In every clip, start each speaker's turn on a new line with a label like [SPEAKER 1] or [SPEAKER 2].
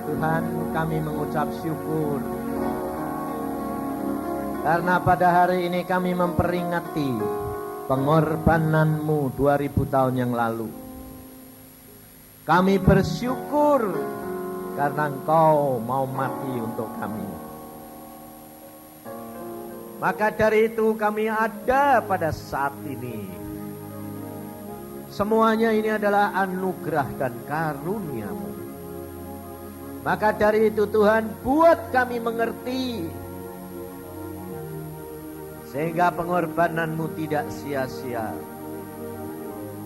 [SPEAKER 1] Tuhan, kami mengucap syukur karena pada hari ini kami memperingati pengorbanan-Mu 2000 tahun yang lalu. Kami bersyukur karena Engkau mau mati untuk kami. Maka dari itu kami ada pada saat ini. Semuanya ini adalah anugerah dan karunia-Mu. Maka dari itu Tuhan, buat kami mengerti sehingga pengorbanan-Mu tidak sia-sia.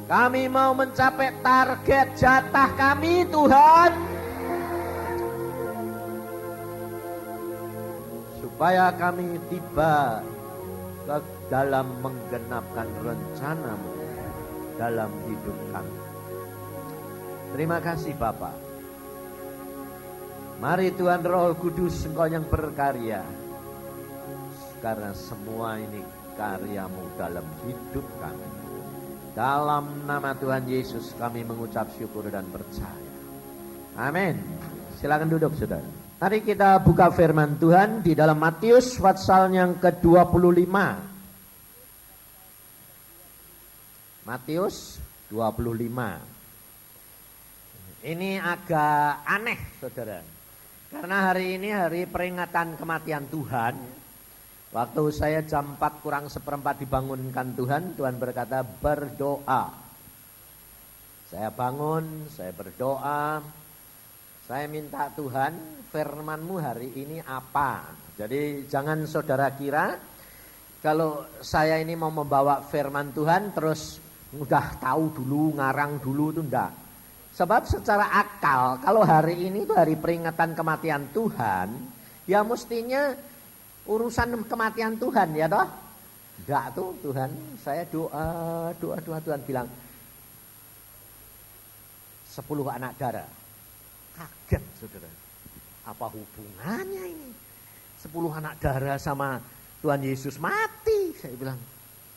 [SPEAKER 1] Kami mau mencapai target jatah kami, Tuhan, supaya kami tiba ke dalam menggenapkan rencana-Mu dalam hidup kami. Terima kasih Bapa. Mari Tuhan Roh Kudus, Engkau yang berkarya, karena semua ini karya-Mu dalam hidup kami. Dalam nama Tuhan Yesus kami mengucap syukur dan percaya. Amin. Silakan duduk saudara. Mari kita buka firman Tuhan di dalam Matius pasal yang ke-25. Matius 25. Ini agak aneh saudara. Karena hari ini hari peringatan kematian Tuhan. Waktu saya jam 4 kurang seperempat dibangunkan Tuhan, Tuhan berkata berdoa. Saya bangun, saya berdoa. Saya minta Tuhan, firman-Mu hari ini apa? Jadi jangan saudara kira kalau saya ini mau membawa firman Tuhan terus udah tahu dulu, ngarang dulu, itu enggak. Sebab secara akal, kalau hari ini itu hari peringatan kematian Tuhan, ya mestinya urusan kematian Tuhan, ya toh? Enggak tuh Tuhan, saya doa Tuhan bilang 10 anak darah. Kaget saudara, apa hubungannya ini? 10 anak darah sama Tuhan Yesus mati, saya bilang.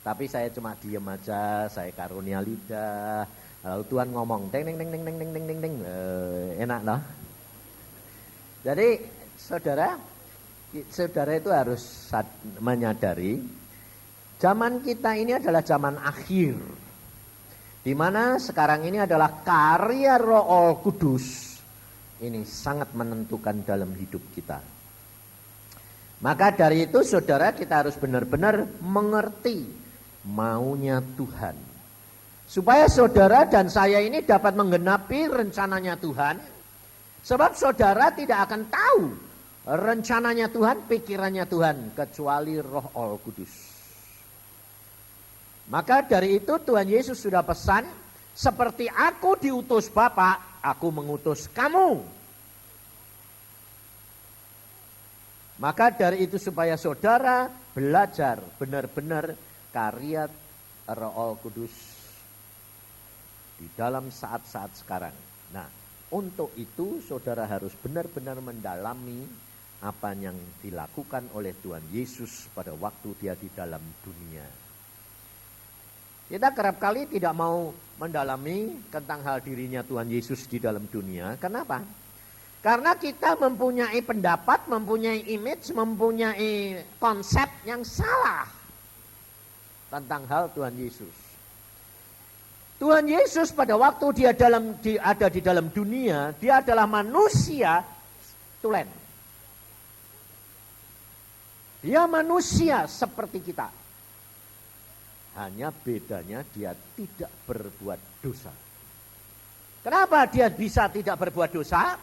[SPEAKER 1] Tapi saya cuma diem aja, saya karunia lidah. Lalu Tuhan ngomong, deng, enak loh. Jadi saudara itu harus menyadari, zaman kita ini adalah zaman akhir, di mana sekarang ini adalah karya Roh Kudus ini sangat menentukan dalam hidup kita. Maka dari itu saudara, kita harus benar-benar mengerti maunya Tuhan. Supaya saudara dan saya ini dapat menggenapi rencananya Tuhan. Sebab saudara tidak akan tahu rencananya Tuhan, pikirannya Tuhan, kecuali Roh Kudus. Maka dari itu Tuhan Yesus sudah pesan, seperti aku diutus Bapa, aku mengutus kamu. Maka dari itu supaya saudara belajar benar-benar karya Roh Kudus di dalam saat-saat sekarang. Nah, untuk itu saudara harus benar-benar mendalami apa yang dilakukan oleh Tuhan Yesus pada waktu dia di dalam dunia. Kita kerap kali tidak mau mendalami tentang hal dirinya Tuhan Yesus di dalam dunia. Kenapa? Karena kita mempunyai pendapat, mempunyai image, mempunyai konsep yang salah tentang hal Tuhan Yesus. Tuhan Yesus pada waktu dia ada di dalam dunia, dia adalah manusia tulen. Dia manusia seperti kita. Hanya bedanya dia tidak berbuat dosa. Kenapa dia bisa tidak berbuat dosa?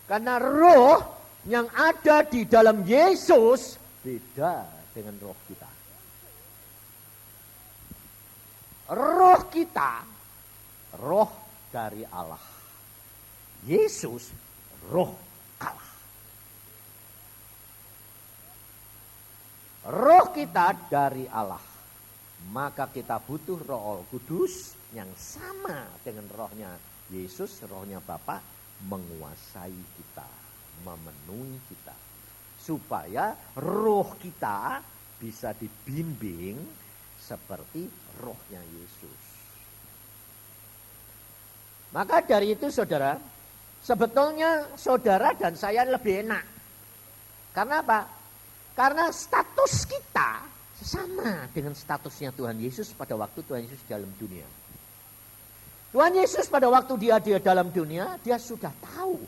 [SPEAKER 1] Karena roh yang ada di dalam Yesus beda dengan roh kita. Roh kita, roh dari Allah. Yesus, roh Allah. Roh kita dari Allah. Maka kita butuh Roh Kudus yang sama dengan rohnya Yesus, rohnya Bapa, menguasai kita, memenuhi kita. Supaya roh kita bisa dibimbing seperti rohnya Yesus. Maka dari itu saudara, Sebetulnya saudara dan saya lebih enak. Karena apa? Karena status kita sama dengan statusnya Tuhan Yesus pada waktu Tuhan Yesus dalam dunia. Tuhan Yesus pada waktu dia dalam dunia, dia sudah tahu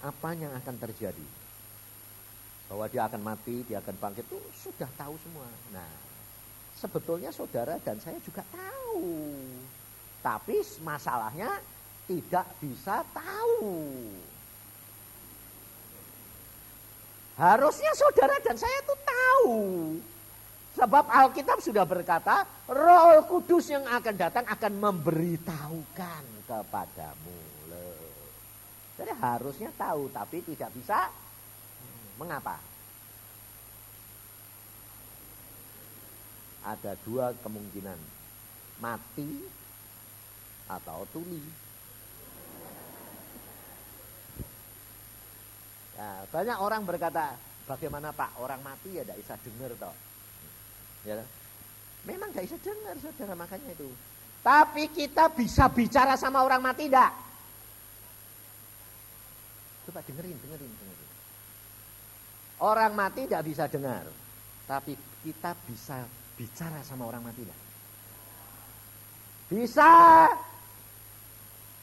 [SPEAKER 1] apa yang akan terjadi. Bahwa dia akan mati, dia akan bangkit, itu sudah tahu semua. Nah, sebetulnya saudara dan saya juga tahu. Tapi masalahnya tidak bisa tahu. Harusnya saudara dan saya itu tahu. Sebab Alkitab sudah berkata, Roh Kudus yang akan datang akan memberitahukan kepadamu. Jadi harusnya tahu, tapi tidak bisa. Mengapa? Ada dua kemungkinan. Mati atau tuli. Nah, banyak orang berkata, bagaimana Pak, orang mati ya tidak bisa dengar toh. Ya, memang tidak bisa dengar saudara, makanya itu. Tapi kita bisa bicara sama orang mati tidak? Coba dengerin. Orang mati tidak bisa dengar, tapi kita bisa bicara sama orang mati tidak? Bisa.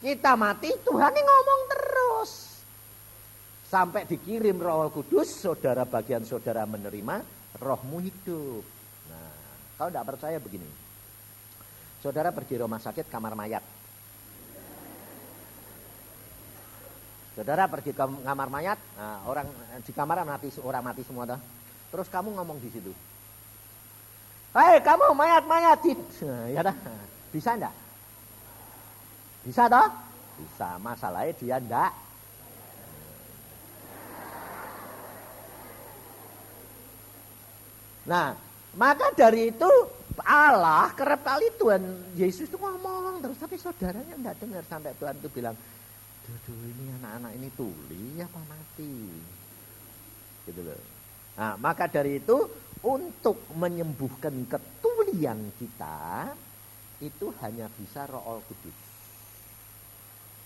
[SPEAKER 1] Kita mati, Tuhan ini ngomong terus. Sampai dikirim Roh Kudus, saudara bagian saudara menerima, rohmu hidup. Nah, kalau tidak percaya begini. Saudara pergi rumah sakit, kamar mayat. Saudara pergi ke kamar mayat, nah, orang di kamar mati, orang mati semua dah. Terus kamu ngomong di situ. Hei kamu mayat-mayat. Nah, ya dah. Bisa enggak? Bisa toh? Bisa, masalahnya dia enggak. Nah, maka dari itu Allah kerap kali Tuhan Yesus itu ngomong terus, tapi saudaranya enggak dengar sampai Tuhan itu bilang, "Duh, ini anak-anak ini tuli apa mati?" Gitu loh. Nah, maka dari itu untuk menyembuhkan ketulian kita itu hanya bisa Roh Kudus.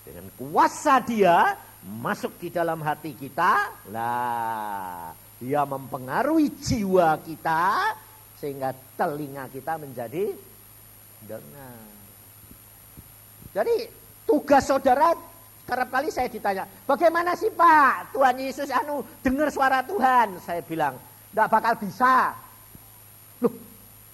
[SPEAKER 1] Dengan kuasa dia masuk di dalam hati kita, lah dia mempengaruhi jiwa kita sehingga telinga kita menjadi dengar. Jadi tugas saudara, kerap kali saya ditanya, bagaimana sih Pak Tuhan Yesus dengar suara Tuhan? Saya bilang, tidak bakal bisa. Loh,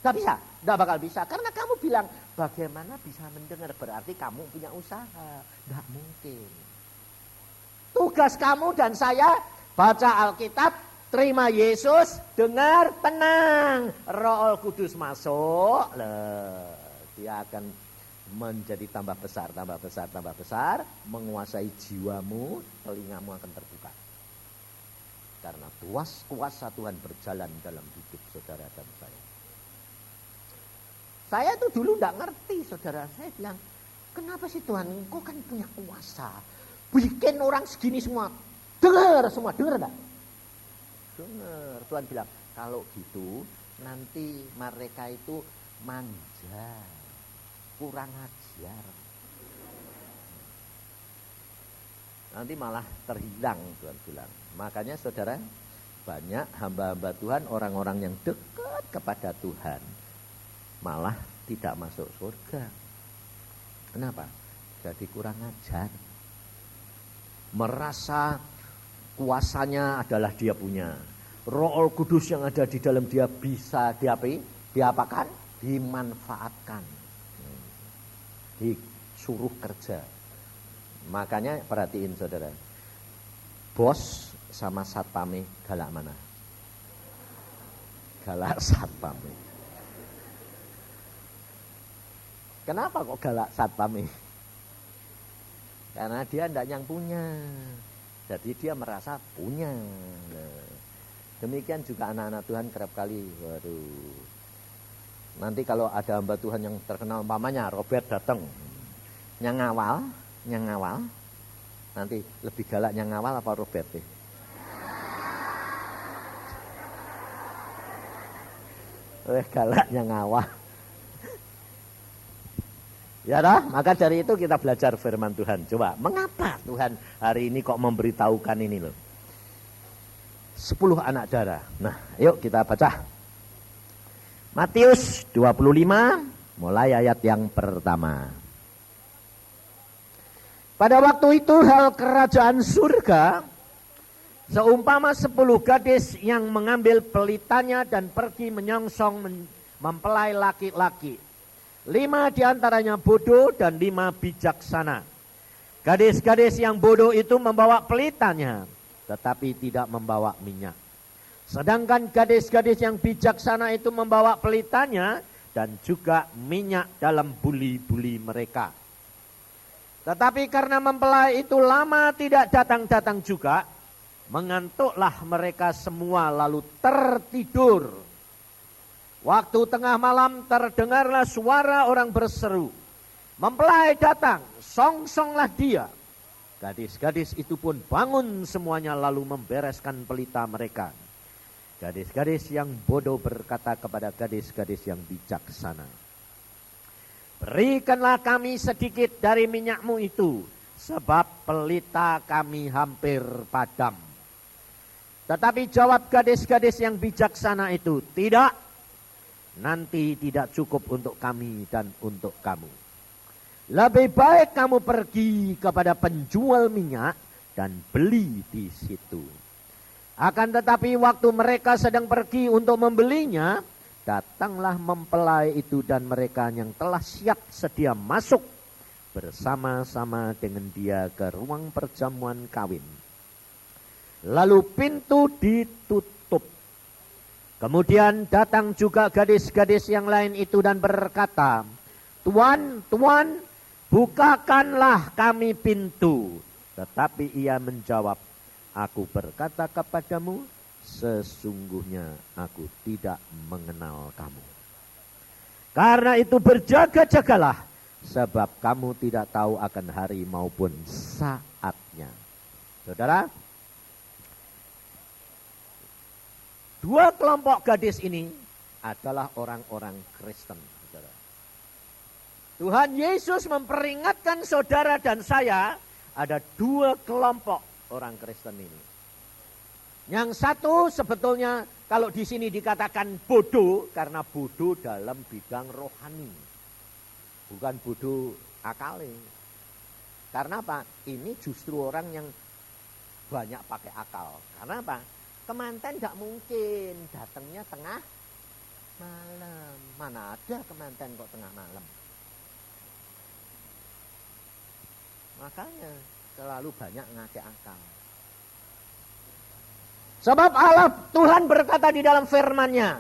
[SPEAKER 1] tidak bisa? Tidak bakal bisa. Karena kamu bilang, bagaimana bisa mendengar? Berarti kamu punya usaha. Tidak mungkin. Tugas kamu dan saya baca Alkitab, terima Yesus, dengar, tenang. Roh Kudus masuk, dia akan menjadi tambah besar, menguasai jiwamu, telingamu akan terbuka. Karena kuasa Tuhan berjalan dalam hidup saudara dan saya. Saya tuh dulu tidak ngerti saudara, saya bilang, kenapa sih Tuhan, engkau kan punya kuasa, bikin orang segini semua, dengar enggak? Dengar. Tuhan bilang, kalau gitu nanti mereka itu manja, kurang ajar. Nanti malah terhilang, Tuhan bilang. Makanya saudara, banyak hamba-hamba Tuhan, orang-orang yang dekat kepada Tuhan, malah tidak masuk surga. Kenapa? Jadi kurang ajar. Merasa kuasanya adalah dia punya. Roh Kudus yang ada di dalam dia bisa diapakan? Dimanfaatkan. Disuruh kerja. Makanya perhatiin saudara. Bos sama satpame galak mana? Galak satpame. Kenapa kok galak satpame? Karena dia tidak yang punya. Jadi dia merasa punya. Demikian juga anak-anak Tuhan kerap kali, waduh. Nanti kalau ada hamba Tuhan yang terkenal, umpamanya Robert datang, yang ngawal, nanti lebih galak yang ngawal apa Robert deh? Galak yang ngawal. Ya dah, maka dari itu kita belajar firman Tuhan. Coba, mengapa Tuhan hari ini kok memberitahukan ini loh? 10 anak darah. Nah, yuk kita baca. Matius 25, mulai ayat yang pertama. Pada waktu itu hal kerajaan surga seumpama 10 gadis yang mengambil pelitanya dan pergi menyongsong mempelai laki-laki. 5 diantaranya bodoh dan 5 bijaksana. Gadis-gadis yang bodoh itu membawa pelitanya, tetapi tidak membawa minyak. Sedangkan gadis-gadis yang bijaksana itu membawa pelitanya dan juga minyak dalam buli-buli mereka. Tetapi karena mempelai itu lama tidak datang-datang juga, mengantuklah mereka semua lalu tertidur. Waktu tengah malam terdengarlah suara orang berseru, "Mempelai datang, songsonglah dia." Gadis-gadis itu pun bangun semuanya lalu membereskan pelita mereka. Gadis-gadis yang bodoh berkata kepada gadis-gadis yang bijaksana, "Berikanlah kami sedikit dari minyakmu itu, sebab pelita kami hampir padam." Tetapi jawab gadis-gadis yang bijaksana itu, "Tidak, nanti tidak cukup untuk kami dan untuk kamu. Lebih baik kamu pergi kepada penjual minyak dan beli di situ." Akan tetapi waktu mereka sedang pergi untuk membelinya, datanglah mempelai itu dan mereka yang telah siap sedia masuk bersama-sama dengan dia ke ruang perjamuan kawin. Lalu pintu ditutup. Kemudian datang juga gadis-gadis yang lain itu dan berkata, "Tuan, Tuan, bukakanlah kami pintu." Tetapi ia menjawab, "Aku berkata kepadamu, sesungguhnya aku tidak mengenal kamu. Karena itu berjaga-jagalah, sebab kamu tidak tahu akan hari maupun saatnya." Saudara, 2 kelompok gadis ini adalah orang-orang Kristen. Saudara. Tuhan Yesus memperingatkan saudara dan saya ada 2 kelompok orang Kristen ini. Yang satu sebetulnya kalau di sini dikatakan bodoh karena bodoh dalam bidang rohani. Bukan bodoh akali. Karena apa? Ini justru orang yang banyak pakai akal. Karena apa? Kemanten gak mungkin datangnya tengah malam. Mana ada kemanten kok tengah malam. Makanya selalu banyak ngake akal. Sebab Allah Tuhan berkata di dalam firman-Nya,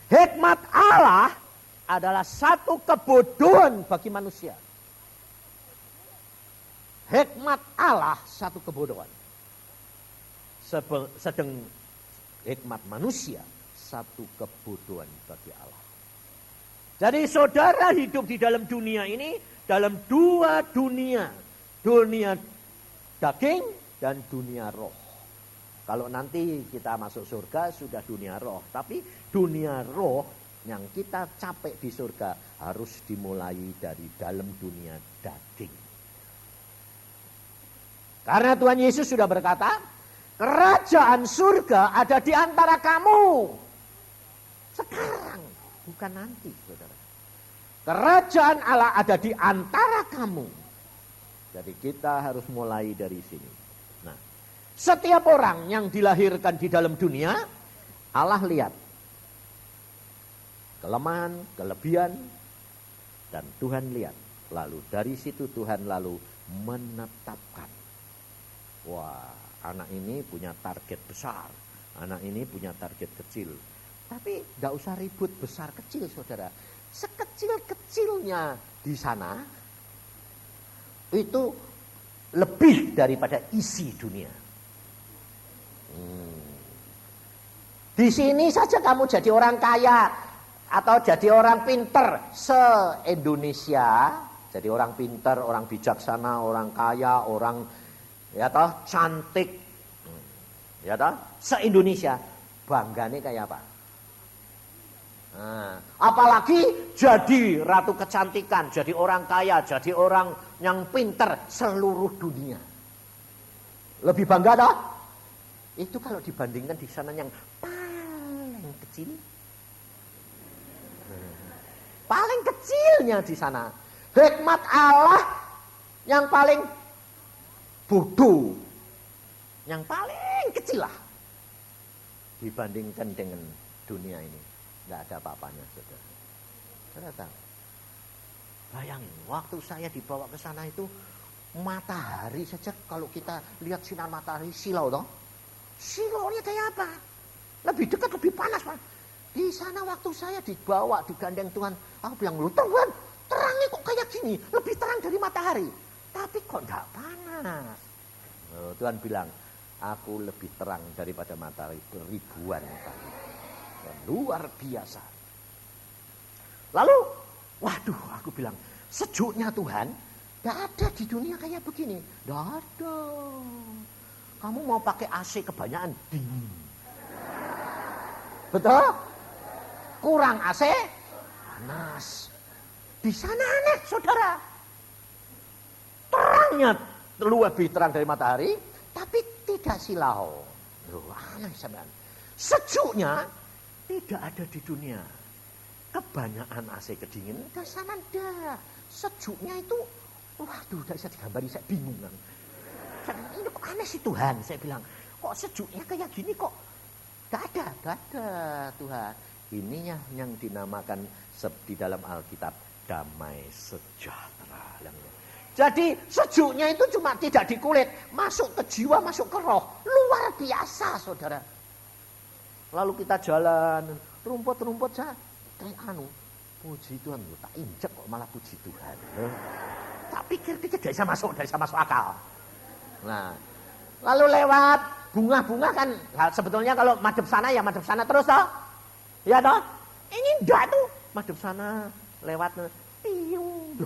[SPEAKER 1] hikmat Allah adalah satu kebodohan bagi manusia. Hikmat Allah satu kebodohan. Sedang hikmat manusia satu kebodohan bagi Allah. Jadi saudara hidup di dalam dunia ini dalam 2 dunia. Dunia daging dan dunia roh. Kalau nanti kita masuk surga sudah dunia roh. Tapi dunia roh yang kita capek di surga harus dimulai dari dalam dunia daging. Karena Tuhan Yesus sudah berkata, kerajaan surga ada di antara kamu. Sekarang, bukan nanti, saudara. Kerajaan Allah ada di antara kamu. Jadi kita harus mulai dari sini. Nah, setiap orang yang dilahirkan di dalam dunia, Allah lihat kelemahan, kelebihan, dan Tuhan lihat. Lalu dari situ Tuhan lalu menetapkan. Wah, anak ini punya target besar, anak ini punya target kecil. Tapi gak usah ribut besar kecil, saudara. Sekecil-kecilnya di sana, itu lebih daripada isi dunia. Di sini saja kamu jadi orang kaya atau jadi orang pinter se-Indonesia, jadi orang pinter, orang bijaksana, orang kaya, orang ya toh cantik, ya toh se-Indonesia, banggane kayak apa? Nah, apalagi jadi ratu kecantikan, jadi orang kaya, jadi orang yang pinter seluruh dunia. Lebih bangga toh? Itu kalau dibandingkan di sana yang paling kecil. Paling kecilnya di sana. Hikmat Allah yang paling bodoh. Yang paling kecil lah. Dibandingkan dengan dunia ini. Nggak ada apa-apanya, saudara. Saudara tahu? Bayangin, waktu saya dibawa ke sana itu, matahari saja kalau kita lihat sinar matahari, silau toh. Silaunya kayak apa? Lebih dekat, lebih panas, Pak. Di sana waktu saya dibawa, digandeng Tuhan, aku bilang, loh Tuhan, terangnya kok kayak gini, lebih terang dari matahari. Tapi kok enggak panas? Loh, Tuhan bilang, aku lebih terang daripada matahari beribuan kali. Luar biasa. Lalu, waduh, aku bilang, sejuknya Tuhan, enggak ada di dunia kayak begini. Enggak ada. Kamu mau pakai AC kebanyakan, dingin. Betul? Kurang AC, panas. Di sana aneh, saudara. Terangnya lebih terang dari matahari, tapi tidak silau. Loh, aneh sampean. Sejuknya tidak ada di dunia. Kebanyakan AC kedingin, di sana ada. Sejuknya itu, waduh, tidak bisa digambari, saya bingung kan. Ini kok aneh sih Tuhan, saya bilang. Kok sejuknya kayak gini kok? Gak ada Tuhan. Ininya yang dinamakan di dalam Alkitab damai sejahtera. Jadi sejuknya itu cuma tidak di kulit, masuk ke jiwa, masuk ke roh. Luar biasa, saudara. Lalu kita jalan, rumput-rumput saya kayak puji Tuhan, tak injek kok malah puji Tuhan. Tak pikir-pikir tidak bisa masuk akal. Nah, lalu lewat bunga-bunga kan, sebetulnya kalau madep sana ya madep sana terus toh. Ya toh? Ini enggak tuh, madep sana lewat piung.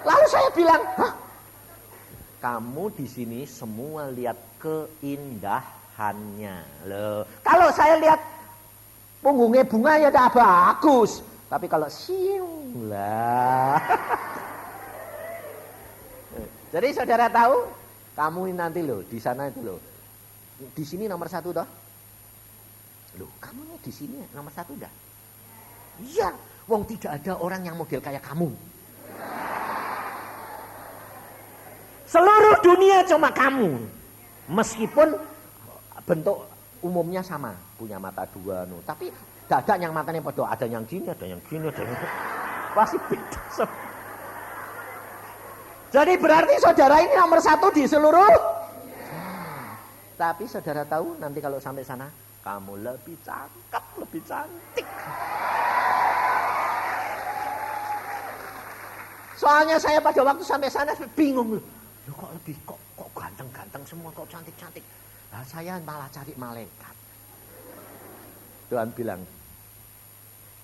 [SPEAKER 1] Lalu saya bilang, hah? Kamu di sini semua lihat keindahannya. Loh, kalau saya lihat punggungnya bunga ya udah bagus, tapi kalau siung lah. Jadi saudara tahu, kamu nanti loh di sana itu loh, di sini nomor 1 toh. Loh, kamu nih di sini nomor 1 dah. Iya, wong tidak ada orang yang model kayak kamu. Seluruh dunia cuma kamu. Meskipun bentuk umumnya sama, punya mata 2 no. Tapi dadak yang matanya pada ada yang gini, ada yang gini, ada yang pasti beda. Jadi berarti saudara ini nomor 1 di seluruh. Tapi saudara tahu nanti kalau sampai sana, kamu lebih cakep, lebih cantik. Soalnya saya pada waktu sampai sana bingung loh. Loh kok ganteng-ganteng semua, kok cantik-cantik. Nah, saya malah cari malaikat. Tuhan bilang,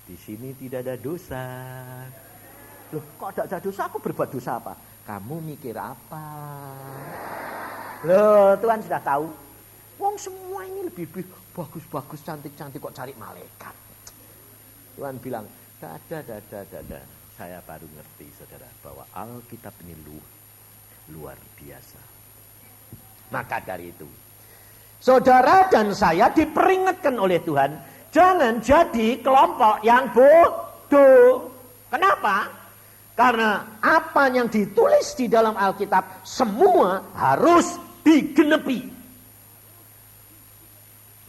[SPEAKER 1] di sini tidak ada dosa. Loh, kok tidak ada dosa? Aku berbuat dosa apa? Kamu mikir apa? Loh, Tuhan sudah tahu. Wong semua ini lebih bagus-bagus, cantik-cantik, kok cari malaikat. Tuhan bilang, ada. Saya baru ngerti, saudara, bahwa Alkitab ini luar biasa. Maka dari itu, saudara dan saya diperingatkan oleh Tuhan, jangan jadi kelompok yang bodoh. Kenapa? Karena apa yang ditulis di dalam Alkitab semua harus digenepi.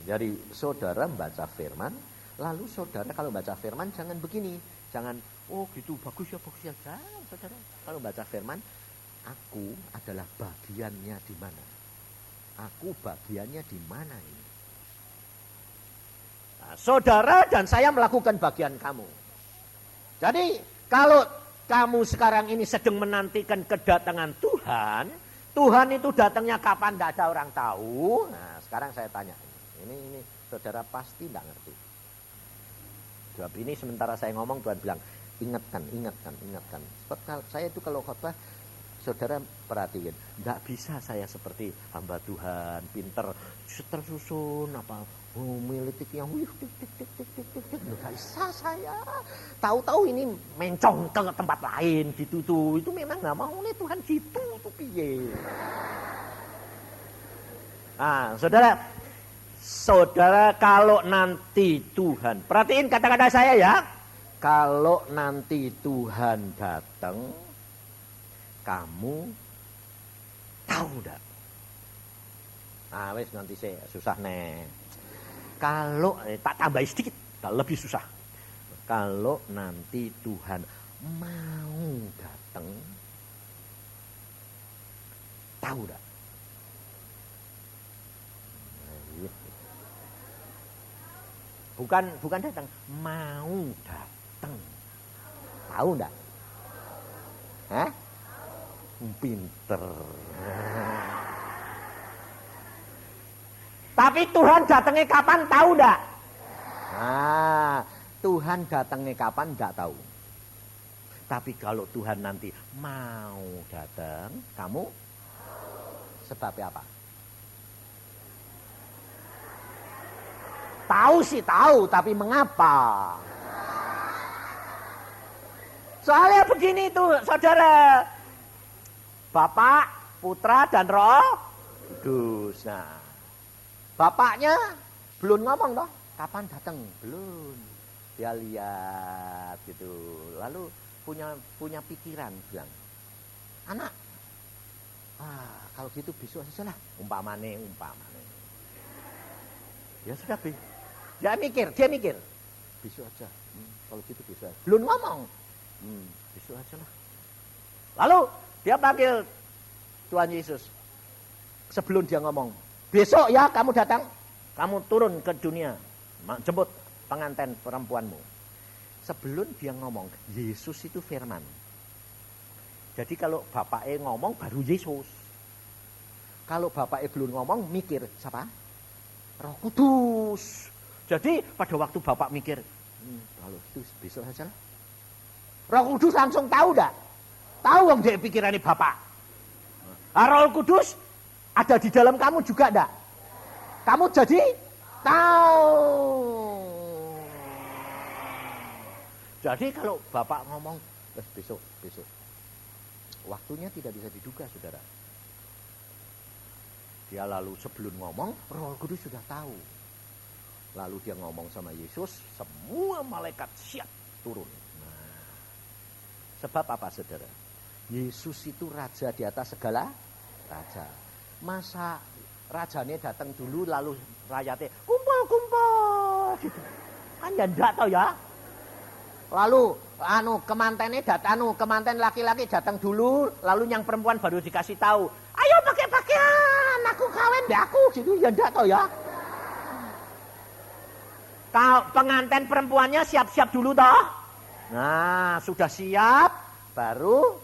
[SPEAKER 1] Jadi saudara baca firman, lalu saudara kalau baca firman jangan begini, jangan oh gitu bagus ya jangan saudara. Kalau baca firman, aku adalah bagiannya di mana? Aku bagiannya di mana ini? Nah, saudara dan saya melakukan bagian kamu. Jadi kalau kamu sekarang ini sedang menantikan kedatangan Tuhan. Tuhan itu datangnya kapan tidak ada orang tahu. Nah sekarang saya tanya. Ini saudara pasti tidak ngerti. Jawab ini sementara saya ngomong Tuhan bilang. Ingatkan. Sebab saya itu kalau khotbah Saudara perhatiin, enggak bisa saya seperti hamba Tuhan, pinter, tersusun apa, militik yang tik, enggak bisa saya. Tahu-tahu ini mencong ke tempat lain gitu tuh, itu memang enggak mau nih Tuhan gitu tuh piye. Nah, saudara kalau nanti Tuhan, perhatiin kata-kata saya ya, kalau nanti Tuhan datang, kamu tahu enggak? Nah, wes nanti saya susah nih. Kalau tak tambahin sedikit, lebih susah. Kalau nanti Tuhan mau datang, tahu enggak? Bukan datang, mau datang. Tahu enggak? Hah? Pinter. Tapi Tuhan datangnya kapan tahu enggak? Nah, Tuhan datangnya kapan enggak tahu. Tapi kalau Tuhan nanti mau datang, kamu sebabnya apa? Tahu sih tahu, tapi mengapa? Soalnya begini tuh, saudara. Bapak, Putra, dan Roh Kudus. Nah, bapaknya belum ngomong toh, kapan datang? Belum. Dia lihat gitu. Lalu punya pikiran bilang, anak, kalau gitu besok saja lah. Umpamane. Ya sudah, dia mikir. Besok aja. Kalau gitu besok aja. Belum ngomong. Besok aja lah. Lalu dia panggil Tuhan Yesus. Sebelum dia ngomong, besok ya kamu datang, kamu turun ke dunia, jemput pengantin perempuanmu. Sebelum dia ngomong, Yesus itu firman. Jadi kalau bapaknya ngomong baru Yesus. Kalau bapaknya belum ngomong, mikir siapa? Roh Kudus. Jadi pada waktu bapak mikir, kalau itu besok saja lah. Roh Kudus langsung tahu enggak? Tahu yang dia pikirannya bapak. Roh Kudus ada di dalam kamu juga enggak? Kamu jadi tahu. Jadi kalau bapak ngomong, besok. Waktunya tidak bisa diduga, saudara. Dia lalu sebelum ngomong, Roh Kudus sudah tahu. Lalu dia ngomong sama Yesus, semua malaikat siap turun. Nah, sebab apa, saudara? Yesus itu raja di atas segala raja. Masa rajanya datang dulu lalu rakyatnya kumpul gitu. Kan ya enggak tahu ya. Lalu kemanten laki-laki datang dulu, lalu yang perempuan baru dikasih tahu, ayo pakai pakaian, aku kawin deh aku gitu, ya enggak tahu ya. Pengantin perempuannya siap-siap dulu toh. Nah, sudah siap baru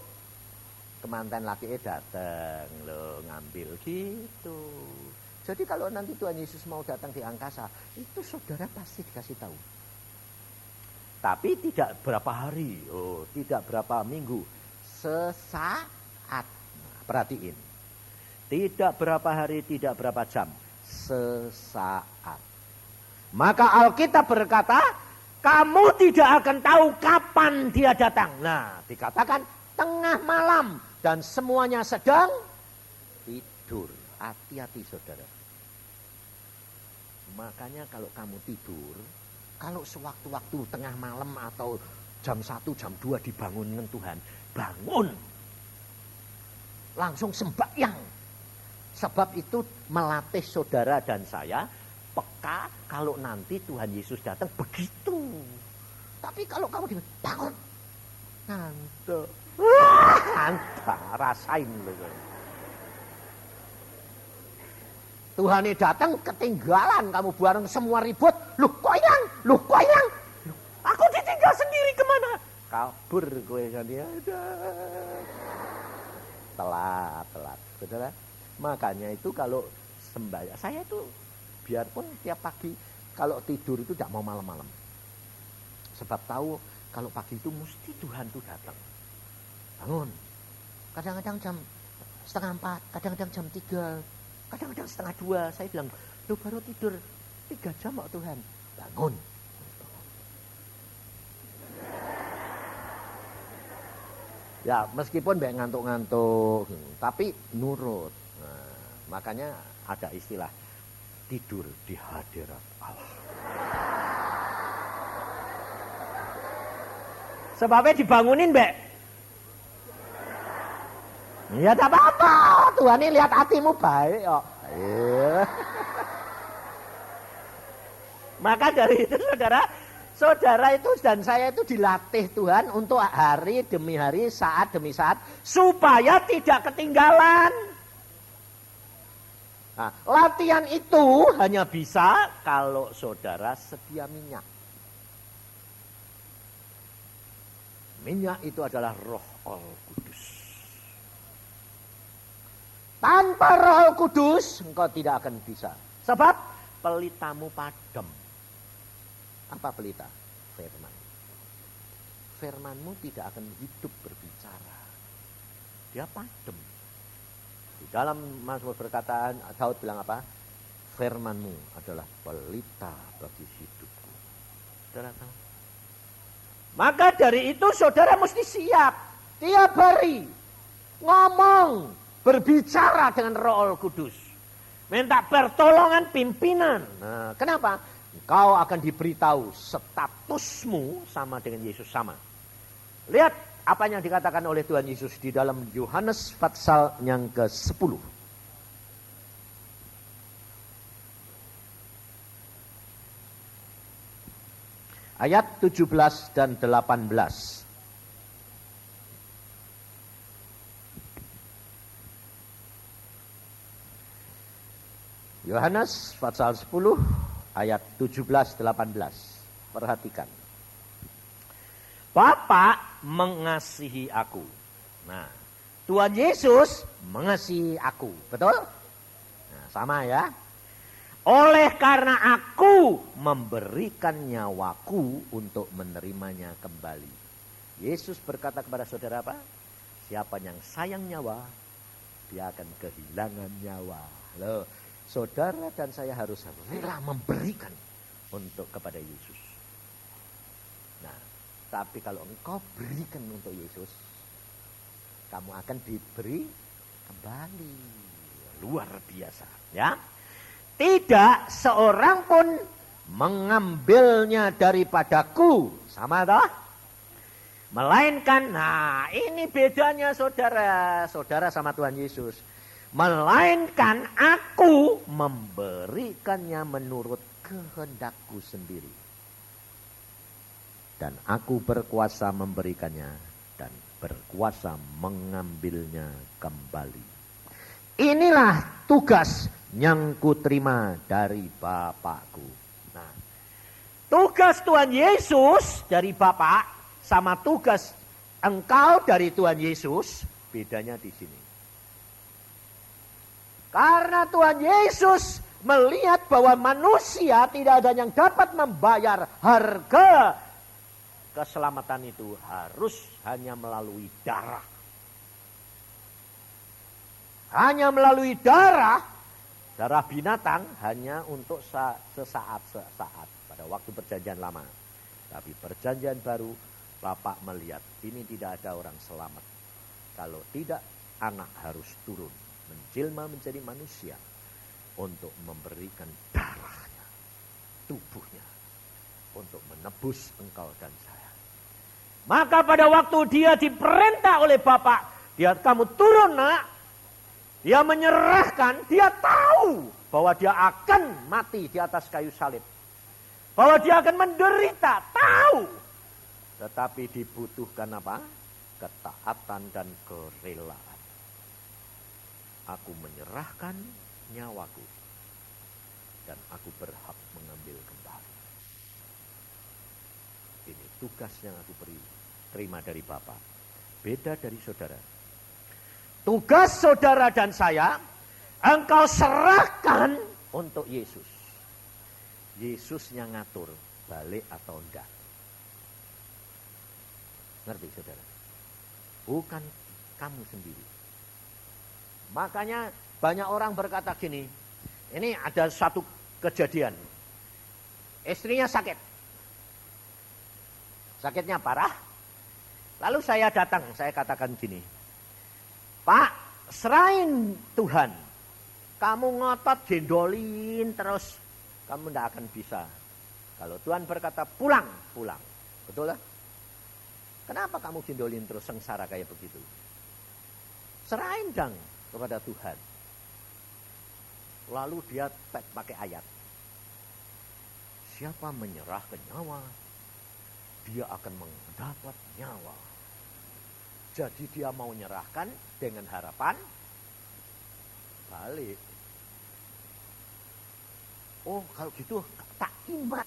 [SPEAKER 1] kemanten laki datang loh, ngambil gitu. Jadi kalau nanti Tuhan Yesus mau datang di angkasa, itu saudara pasti dikasih tahu. Tapi tidak berapa hari, tidak berapa minggu, sesaat. Nah, perhatiin. Tidak berapa hari, tidak berapa jam, sesaat. Maka Alkitab berkata, kamu tidak akan tahu kapan dia datang. Nah, dikatakan tengah malam dan semuanya sedang tidur. Hati-hati, saudara. Makanya kalau kamu tidur, kalau sewaktu-waktu tengah malam atau jam 1, jam 2 dibangunkan Tuhan, bangun. Langsung sembahyang. Sebab itu melatih saudara dan saya peka kalau nanti Tuhan Yesus datang begitu. Tapi kalau kamu bangun, ngantuk. Rasain loh. Tuhan ini datang ketinggalan, kamu bareng semua ribut. Loh kok hilang? Aku ditinggal sendiri kemana? Kabur gue kan dia. Telat. Saudara, makanya itu kalau sembahyang, saya itu biarpun tiap pagi kalau tidur itu tidak mau malam-malam. Sebab tahu kalau pagi itu mesti Tuhan itu datang. Bangun. kadang-kadang jam 3:30, kadang-kadang jam 3, kadang-kadang 1:30. Saya bilang, lu baru tidur 3 jam kok Tuhan. Bangun. Ya meskipun mbak ngantuk-ngantuk, tapi nurut. Nah, makanya ada istilah tidur di hadirat Allah. Sebabnya dibangunin mbak. Ya tak apa-apa, Tuhan ini lihat hatimu baik kok. Maka dari itu saudara itu dan saya itu dilatih Tuhan untuk hari demi hari, saat demi saat, supaya tidak ketinggalan. Nah, latihan itu hanya bisa kalau saudara sedia minyak. Minyak itu adalah Roh Al-Kudus. Tanpa Roh Kudus engkau tidak akan bisa. Sebab pelitamu padam. Apa pelita? Firman. Firmanmu tidak akan hidup berbicara. Dia padam. Di dalam Mazmur perkataan Daud bilang apa? Firmanmu adalah pelita bagi hidupku. Saudara tahu? Maka dari itu saudara mesti siap. Tiap hari ngomong, berbicara dengan Roh Kudus. Minta pertolongan pimpinan. Nah, kenapa? Engkau akan diberitahu statusmu sama dengan Yesus sama. Lihat apa yang dikatakan oleh Tuhan Yesus di dalam Yohanes pasal yang ke-10. Ayat 17 dan 18. Yohanes pasal 10 ayat 17-18. Perhatikan. Bapa mengasihi aku. Nah, Tuhan Yesus mengasihi aku. Betul? Nah, sama ya. Oleh karena aku memberikan nyawaku untuk menerimanya kembali. Yesus berkata kepada saudara apa? Siapa yang sayang nyawa, dia akan kehilangan nyawa. Loh, saudara dan saya harus rela memberikan untuk kepada Yesus. Nah, tapi kalau engkau berikan untuk Yesus, kamu akan diberi kembali. Luar biasa, ya. Tidak seorang pun mengambilnya daripadaku. Sama toh? Melainkan, nah ini bedanya saudara. Saudara sama Tuhan Yesus. Melainkan aku memberikannya menurut kehendakku sendiri. Dan aku berkuasa memberikannya dan berkuasa mengambilnya kembali. Inilah tugas yang kuterima dari Bapakku. Nah, tugas Tuhan Yesus dari Bapa sama tugas engkau dari Tuhan Yesus bedanya di sini. Karena Tuhan Yesus melihat bahwa manusia tidak ada yang dapat membayar harga keselamatan itu harus hanya melalui darah. Hanya melalui darah binatang hanya untuk sesaat pada waktu perjanjian lama. Tapi perjanjian baru, Bapak melihat ini tidak ada orang selamat. Kalau tidak, anak harus turun, menjelma menjadi manusia untuk memberikan darahnya, tubuhnya, untuk menebus engkau dan saya. Maka pada waktu dia diperintah oleh Bapak, dia kamu turun nak. Dia menyerahkan, dia tahu bahwa dia akan mati di atas kayu salib. Bahwa dia akan menderita, tahu. Tetapi dibutuhkan apa? Ketaatan dan kerelaan. Aku menyerahkan nyawaku. Dan aku berhak mengambil kembali. Ini tugas yang aku terima dari Bapa. Beda dari saudara. Tugas saudara dan saya, engkau serahkan untuk Yesus. Yesus yang ngatur, balik atau enggak. Ngerti saudara? Bukan kamu sendiri. Makanya banyak orang berkata gini, ini ada satu kejadian. Istrinya sakit. Sakitnya parah. Lalu saya datang, saya katakan gini, Pak, serahin Tuhan. Kamu ngotot gendolin terus, kamu tidak akan bisa. Kalau Tuhan berkata pulang, pulang. Betul lah? Kenapa kamu gendolin terus sengsara kayak begitu? Serahin dong kepada Tuhan. Lalu dia pakai ayat. Siapa menyerahkan nyawa, dia akan mendapat nyawa. Jadi dia mau menyerahkan dengan harapan balik. Oh, kalau gitu tak iman.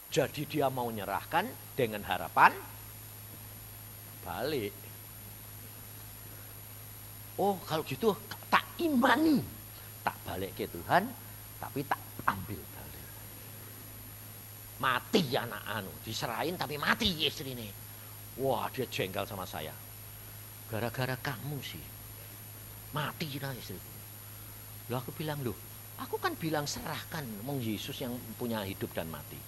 [SPEAKER 1] Jadi dia mau menyerahkan dengan harapan balik. Oh, kalau gitu tak imani. Tak balik ke Tuhan, tapi tak ambil balik. Mati anak diserahin tapi mati istri ini. Wah, dia jengkel sama saya. Gara-gara kamu sih. Mati lah istriku. Loh, aku bilang, loh, aku kan bilang serahkan Mong Yesus yang punya hidup dan mati.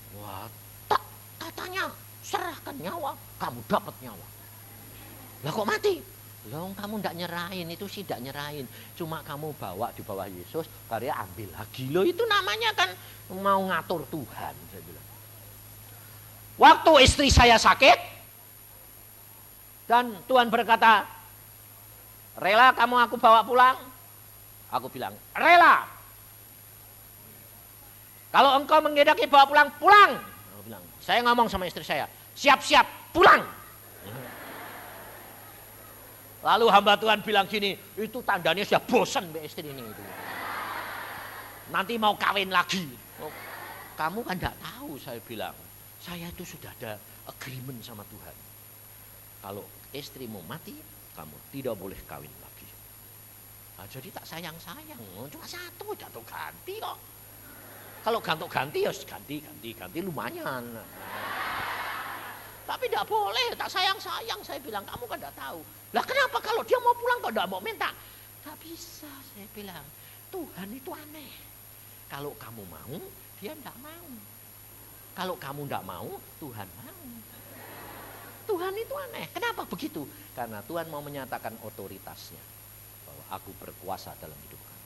[SPEAKER 1] Wah, tak, katanya serahkan nyawa, kamu dapat nyawa. Lah kok mati? Lah kamu ndak nyerahin, itu sih ndak nyerahin. Cuma kamu bawa di bawah Yesus, karya ambil lagi. Loh itu namanya kan mau ngatur Tuhan, saya bilang. Waktu istri saya sakit, dan Tuhan berkata, rela kamu aku bawa pulang? Aku bilang, rela. Kalau engkau menghendaki bawa pulang, pulang. Aku bilang, saya ngomong sama istri saya, siap-siap, pulang. Lalu hamba Tuhan bilang gini, itu tandanya sudah bosan mbak istri ini. Itu. Nanti mau kawin lagi. Oh, kamu kan tidak tahu, saya bilang. Saya itu sudah ada agreement sama Tuhan. Kalau istrimu mati, kamu tidak boleh kawin lagi. Nah, jadi tak sayang-sayang, cuma satu jatuh ganti kok. Kalau ganti ya ganti lumayan. Tapi tidak boleh, tak sayang-sayang. Saya bilang, kamu kan tidak tahu. Lah kenapa kalau dia mau pulang kok tidak mau minta? Tak bisa, saya bilang. Tuhan itu aneh. Kalau kamu mau, dia tidak mau. Kalau kamu tidak mau, Tuhan mau. Tuhan itu aneh. Kenapa begitu? Karena Tuhan mau menyatakan otoritasnya. Bahwa aku berkuasa dalam hidup kamu.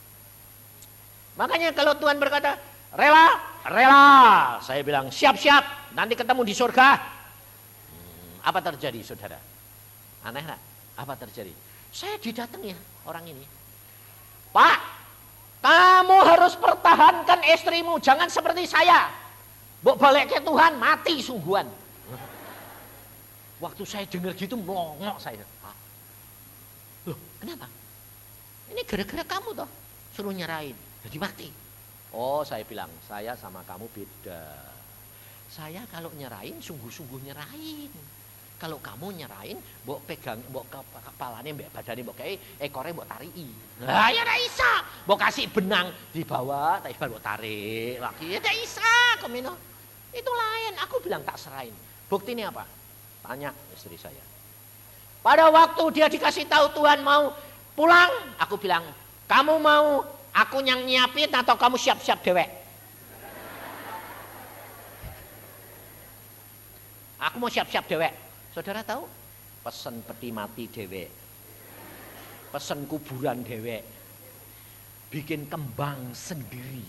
[SPEAKER 1] Makanya kalau Tuhan berkata, rela, rela. Saya bilang, siap-siap, nanti ketemu di surga. Apa terjadi, saudara? Aneh gak? Apa terjadi? Saya didatangi orang ini. Pak, kamu harus pertahankan istrimu, jangan seperti saya. Bok balik ke Tuhan, mati sungguhan. Waktu saya dengar gitu, melongok saya. Loh, kenapa? Ini gara-gara kamu toh, suruh nyerahin, jadi mati. Oh, saya bilang, saya sama kamu beda. Saya kalau nyerahin, sungguh-sungguh nyerahin. Kalau kamu nyerahin, mbok pegang, mbok kepalanya, mbok badannya, mbok kayak ekornya mbok tarii. Lah ya tidak bisa. Mbok kasih benang di bawah, tapi mbok tarik lagi. Ya tidak bisa, komino. Itu lain. Aku bilang tak serahin. Buktinya apa? Tanya istri saya. Pada waktu dia dikasih tahu Tuhan mau pulang, aku bilang, kamu mau aku yang nyiapin atau kamu siap-siap dewek? Aku mau siap-siap dewek. Saudara tahu? Pesen peti mati dewek. Pesen kuburan dewek.
[SPEAKER 2] bikin kembang sendiri.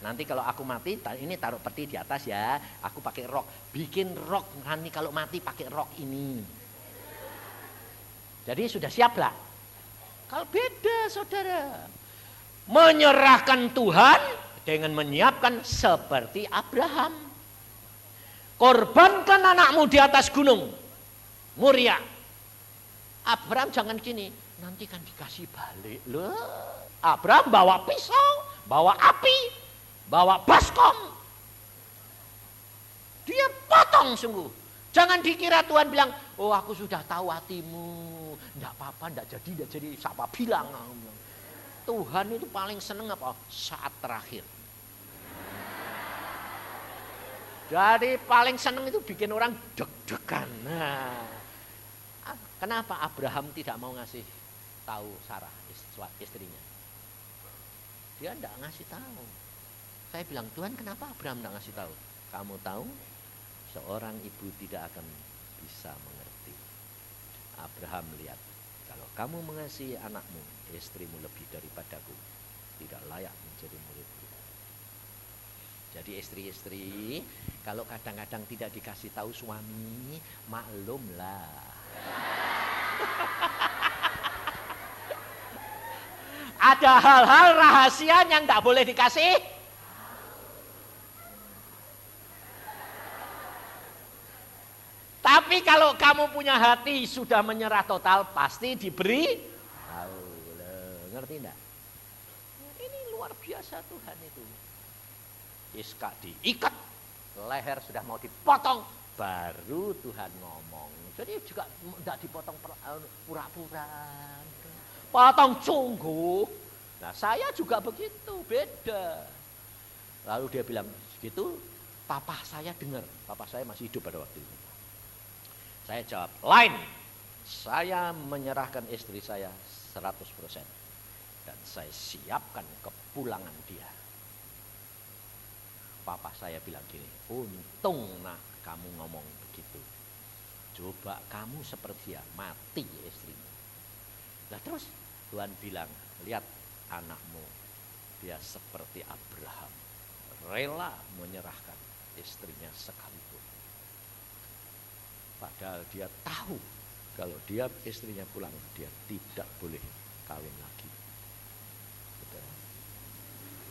[SPEAKER 2] Nanti kalau aku mati, ini taruh peti di atas ya, aku pakai rok. Bikin rok, nanti kalau mati pakai rok ini. Jadi sudah siap lah. Kalau beda saudara. Menyerahkan Tuhan dengan menyiapkan seperti Abraham. Korbankan anakmu di atas gunung Moria. Abraham jangan gini, nanti kan dikasih balik loh. Abraham bawa pisau, bawa api, bawa baskom. Dia potong sungguh. Jangan dikira Tuhan bilang, oh aku sudah tahu hatimu. Enggak apa-apa, enggak jadi, siapa bilang. Tuhan itu paling seneng apa? Saat terakhir. Jadi paling seneng itu bikin orang deg-degan. Nah, kenapa Abraham tidak mau ngasih tahu Sarah, istrinya? Dia enggak ngasih tahu. Saya bilang, Tuhan kenapa Abraham enggak ngasih tahu? Kamu tahu? Seorang ibu tidak akan bisa mengerti. Abraham lihat, kalau kamu mengasihi anakmu, istrimu lebih daripadaku, tidak layak menjadi muridku. Jadi istri-istri, kalau kadang-kadang tidak dikasih tahu suami, maklumlah. Ada hal-hal rahasia yang tidak boleh dikasih. Tapi kalau kamu punya hati sudah menyerah total, pasti diberi tahu. Ngerti enggak? Ini luar biasa Tuhan itu. Iska diikat, leher sudah mau dipotong, baru Tuhan ngomong. Jadi juga enggak dipotong pura-pura. Potong sungguh. Nah saya juga begitu, beda. Lalu dia bilang, gitu papa saya dengar. Papa saya masih hidup pada waktu itu. Saya jawab, lain. Saya menyerahkan istri saya 100%. Dan saya siapkan kepulangan dia. Papa saya bilang gini, untung nak kamu ngomong begitu. Coba kamu seperti dia, mati istrimu. Nah terus Tuhan bilang, lihat anakmu. Dia seperti Abraham. Rela menyerahkan istrinya sekalipun. Padahal dia tahu kalau dia istrinya pulang, dia tidak boleh kawin lagi.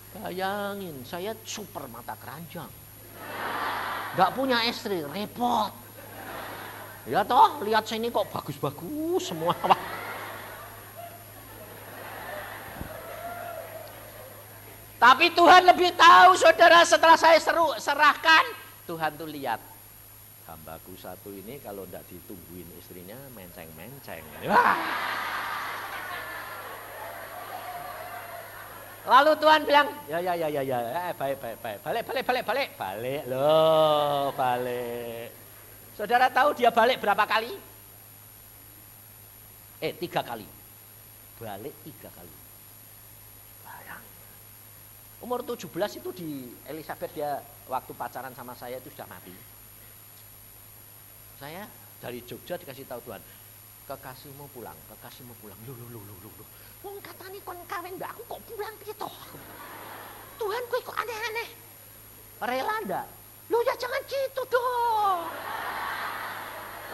[SPEAKER 2] Bayangin, saya super mata keranjang. Gak punya istri, repot. Ya toh, lihat saya ini kok bagus-bagus semua. Tapi Tuhan lebih tahu saudara, setelah saya serahkan, Tuhan tuh lihat. Hambaku satu ini kalau tidak ditungguin istrinya menceng-menceng. Wah. Lalu Tuhan bilang, ya, balik loh, balik. Saudara tahu dia balik berapa kali? 3 kali. Balik 3 kali. Bayang. Umur 17 itu di Elizabeth dia waktu pacaran sama saya itu sudah mati. Saya dari Jogja dikasih tahu Tuhan, kekasihmu pulang. Loh. Wong katanya kon kawin mbak aku kok pulang gitu. Tuhan kok aneh-aneh. Rela ndak? Loh ya jangan gitu dong.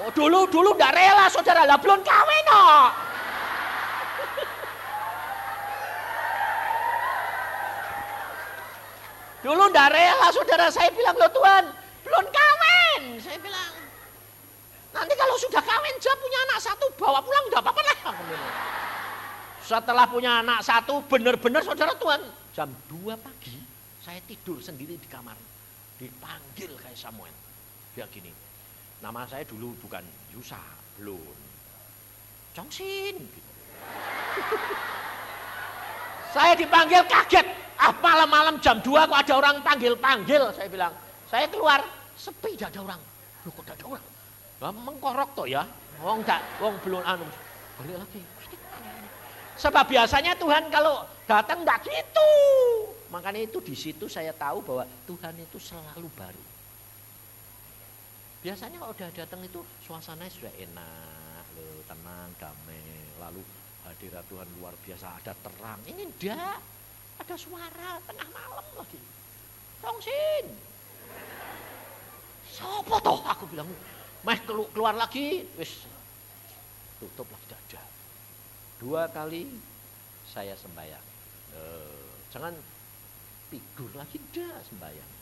[SPEAKER 2] Oh dulu ndak rela saudara, lah belum kawin kok. Dulu ndak rela saudara, saya bilang loh Tuhan, belum kawin. Saya bilang. Nanti kalau sudah kawin, dia punya anak 1, bawa pulang enggak apa-apa lah. Setelah punya anak 1, benar-benar saudara Tuhan. Jam 2 pagi, saya tidur sendiri di kamar. Dipanggil kayak Samuel. Dia gini, nama saya dulu bukan Yusa, belum. Chongsin. Gitu. Saya dipanggil kaget. Malam-malam jam 2 kok ada orang panggil-panggil. Saya bilang, saya keluar, sepi tidak ada orang. Loh kok tidak ada orang? Mengkorok toh ya, wong belum balik lagi. Sebab biasanya Tuhan kalau datang enggak gitu. Makanya itu di situ saya tahu bahwa Tuhan itu selalu baru. Biasanya kalau udah datang itu suasananya sudah enak, tenang, damai. Lalu hadirat Tuhan luar biasa, ada terang. Ini enggak. Ada suara tengah malam lagi. Tongsin. Sopo toh? Aku bilang, meh keluar lagi, wis tutup lagi dada. 2 kali saya sembahyang. Jangan tidur lagi dah sembahyang.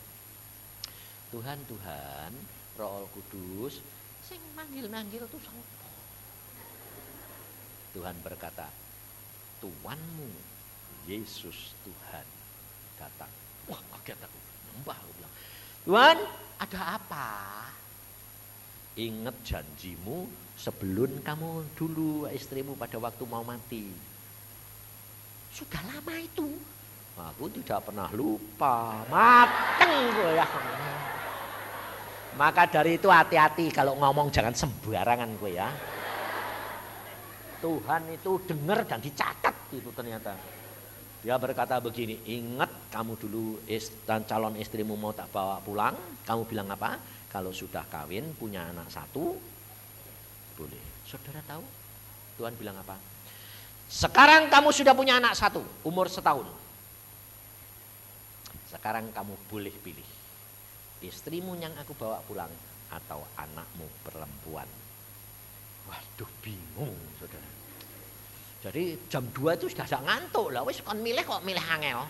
[SPEAKER 2] Tuhan, Roh Kudus, sing manggil-manggil tuh sopo? Tuhan berkata, Tuanmu, Yesus Tuhan datang. Wah, kaget aku. Nyembah, aku bilang. Tuhan, ada apa? Ingat janjimu sebelum kamu dulu istrimu pada waktu mau mati. Sudah lama itu. Aku tidak pernah lupa. Mateng gue ya. Maka dari itu hati-hati kalau ngomong jangan sembarangan gue ya. Tuhan itu dengar dan dicatat itu ternyata. Dia berkata begini, ingat kamu dulu dan calon istrimu mau tak bawa pulang. Kamu bilang apa? Kalau sudah kawin punya anak 1, boleh. Saudara tahu Tuhan bilang apa? Sekarang kamu sudah punya anak 1, umur 1 tahun. Sekarang kamu boleh pilih. Istrimu yang aku bawa pulang atau anakmu perempuan. Waduh, bingung saudara. Jadi jam 2 itu sudah agak ngantuk lah. Wis kon milih kok milih angel.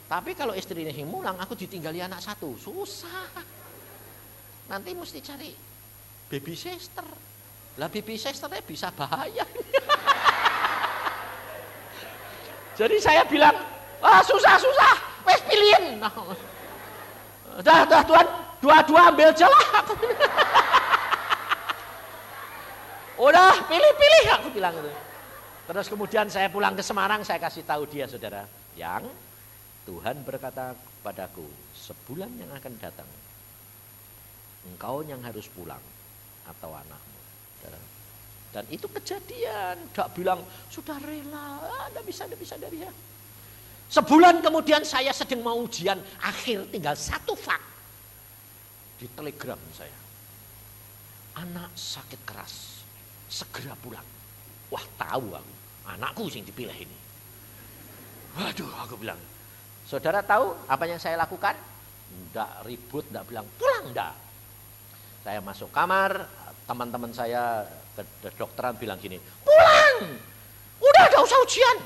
[SPEAKER 2] Tapi kalau istrinya yang mulang, aku ditinggali anak 1, susah. Nanti mesti cari baby sister. Lah baby sisternya bisa bahaya. Jadi saya bilang, susah. Wis pilihin. Dah Tuhan, 2 ambil aja lah. Udah pilih aku bilang itu. Terus kemudian saya pulang ke Semarang, saya kasih tahu dia saudara, yang Tuhan berkata padaku, sebulan yang akan datang, engkau yang harus pulang atau anakmu. Saudara. Dan itu kejadian, gak bilang sudah rela, tidak bisa dari ya. Sebulan kemudian saya sedang mau ujian, akhir tinggal 1 fak. Di telegram saya, anak sakit keras, segera pulang. Wah tahu aku, anakku sing dipilih ini. Waduh, aku bilang, saudara tahu apa yang saya lakukan? Nggak ribut, nggak bilang pulang, nggak. Saya masuk kamar, teman-teman saya kedokteran bilang gini, pulang, udah gak usah ujian,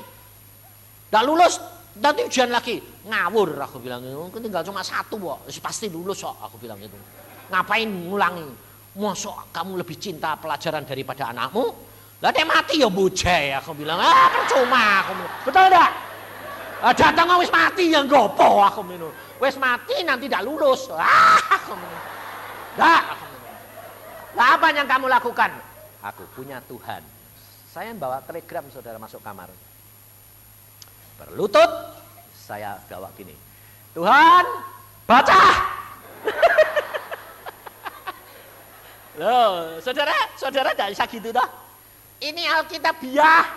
[SPEAKER 2] nggak lulus, nanti ujian lagi. Ngawur, aku bilang, tinggal cuma 1 kok, pasti lulus kok, aku bilang gitu. Ngapain ngulangi? Mosok kamu lebih cinta pelajaran daripada anakmu? Lah dia mati ya bujai, aku bilang, percuma, aku bilang, betul enggak? Datang wis mati yang gopo, aku bilang, wis mati nanti tidak lulus, aku bilang, enggak, aku bilang. Lah apa yang kamu lakukan? Aku punya Tuhan. Saya bawa telegram saudara masuk kamar, berlutut, saya bawa gini, Tuhan, baca. Loh, saudara enggak bisa gitu dah. Ini Alkitabiah,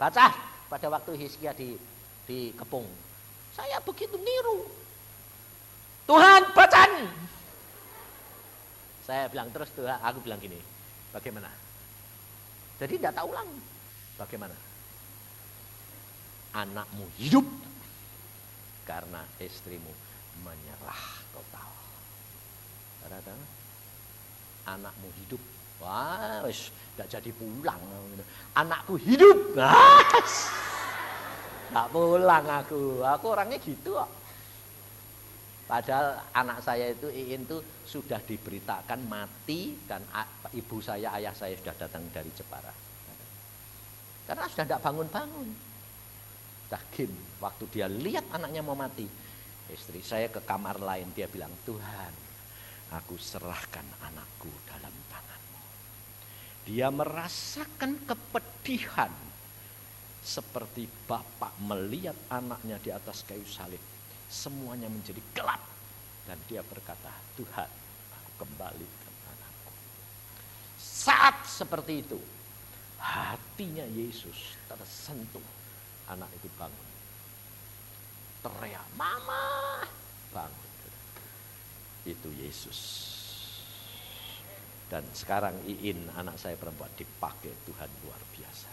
[SPEAKER 2] baca pada waktu Hizkia di kepung. Saya begitu niru. Tuhan baca. Saya bilang terus Tuhan, aku bilang gini, bagaimana? Jadi tidak tahu ulang. Bagaimana? Anakmu hidup karena istrimu menyerah total. Saudara, anakmu hidup. Wah, wis gak jadi pulang. Anakku hidup. Gak pulang aku orangnya gitu kok. Padahal anak saya itu Iin tuh sudah diberitakan mati dan ibu saya, ayah saya sudah datang dari Jepara. Karena sudah tidak bangun-bangun. Dagim, waktu dia lihat anaknya mau mati, istri saya ke kamar lain, dia bilang, Tuhan, aku serahkan anakku dalam tangan. Dia merasakan kepedihan seperti bapak melihat anaknya di atas kayu salib. Semuanya menjadi gelap. Dan dia berkata, Tuhan, aku kembalikan anakku. Saat seperti itu, hatinya Yesus tersentuh. Anak itu bangun. Teriak, Mama, bangun. Itu Yesus. Dan sekarang Iin, anak saya perempuan, dipakai Tuhan luar biasa.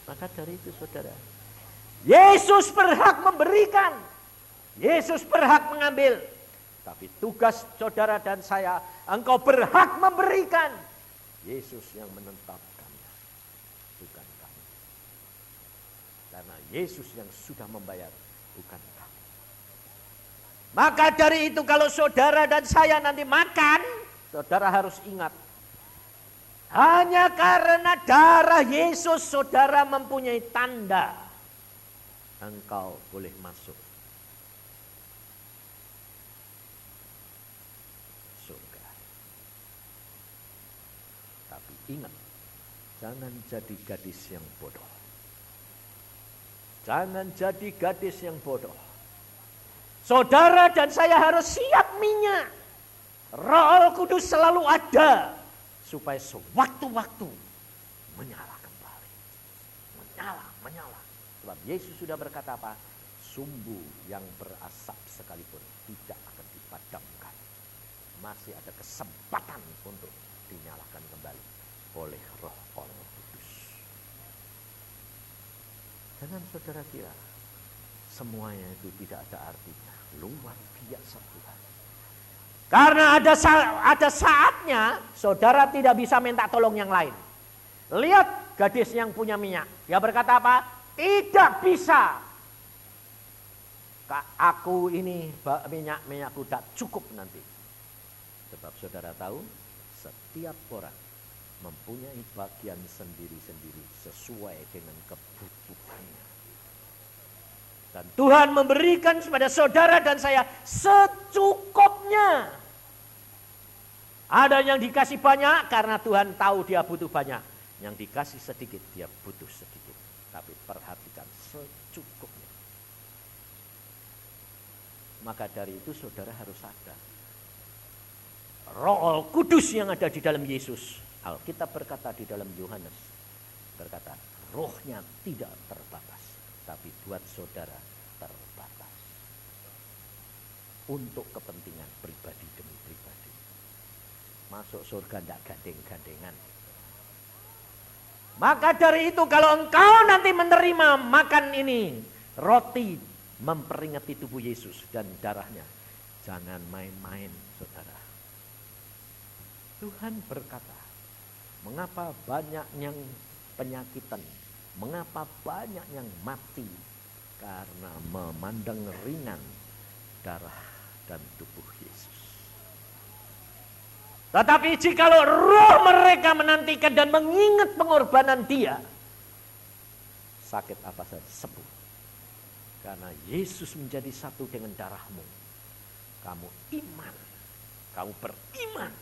[SPEAKER 2] Maka dari itu saudara, Yesus berhak memberikan. Yesus berhak mengambil. Tapi tugas saudara dan saya, engkau berhak memberikan. Yesus yang menetapkannya, bukan kamu. Karena Yesus yang sudah membayar, bukan kamu. Maka dari itu kalau saudara dan saya nanti makan, saudara harus ingat. Hanya karena darah Yesus saudara mempunyai tanda. Engkau boleh masuk surga. Tapi ingat, jangan jadi gadis yang bodoh. Jangan jadi gadis yang bodoh. Saudara dan saya harus siap minyak. Roh Kudus selalu ada. Supaya sewaktu-waktu menyala kembali. Menyala. Sebab Yesus sudah berkata apa? Sumbu yang berasap sekalipun tidak akan dipadamkan. Masih ada kesempatan untuk dinyalakan kembali oleh Roh Allah Kudus. Jangan saudara kira semuanya itu tidak ada artinya. Luar biasa Tuhan. Karena ada saatnya saudara tidak bisa minta tolong yang lain. Lihat gadis yang punya minyak. Dia berkata apa? Tidak bisa. Aku ini minyakku tidak cukup nanti. Sebab saudara tahu setiap orang mempunyai bagian sendiri-sendiri sesuai dengan kebutuhannya. Dan Tuhan memberikan kepada saudara dan saya secukupnya. Ada yang dikasih banyak karena Tuhan tahu dia butuh banyak. Yang dikasih sedikit dia butuh sedikit. Tapi perhatikan secukupnya. Maka dari itu saudara harus sadar. Roh Kudus yang ada di dalam Yesus. Alkitab berkata di dalam Yohanes. Berkata rohnya tidak terbatas. Tapi buat saudara terbatas. Untuk kepentingan pribadi demi pribadi. Masuk surga tidak gandeng-gandengan. Maka dari itu kalau engkau nanti menerima makan ini. Roti memperingati tubuh Yesus dan darahnya. Jangan main-main saudara. Tuhan berkata. Mengapa banyak yang penyakitan. Mengapa banyak yang mati? Karena memandang ringan darah dan tubuh Yesus. Tetapi jikalau roh mereka menantikan dan mengingat pengorbanan dia, sakit apa saja sembuh. Karena Yesus menjadi satu dengan darahmu. Kamu iman, kamu beriman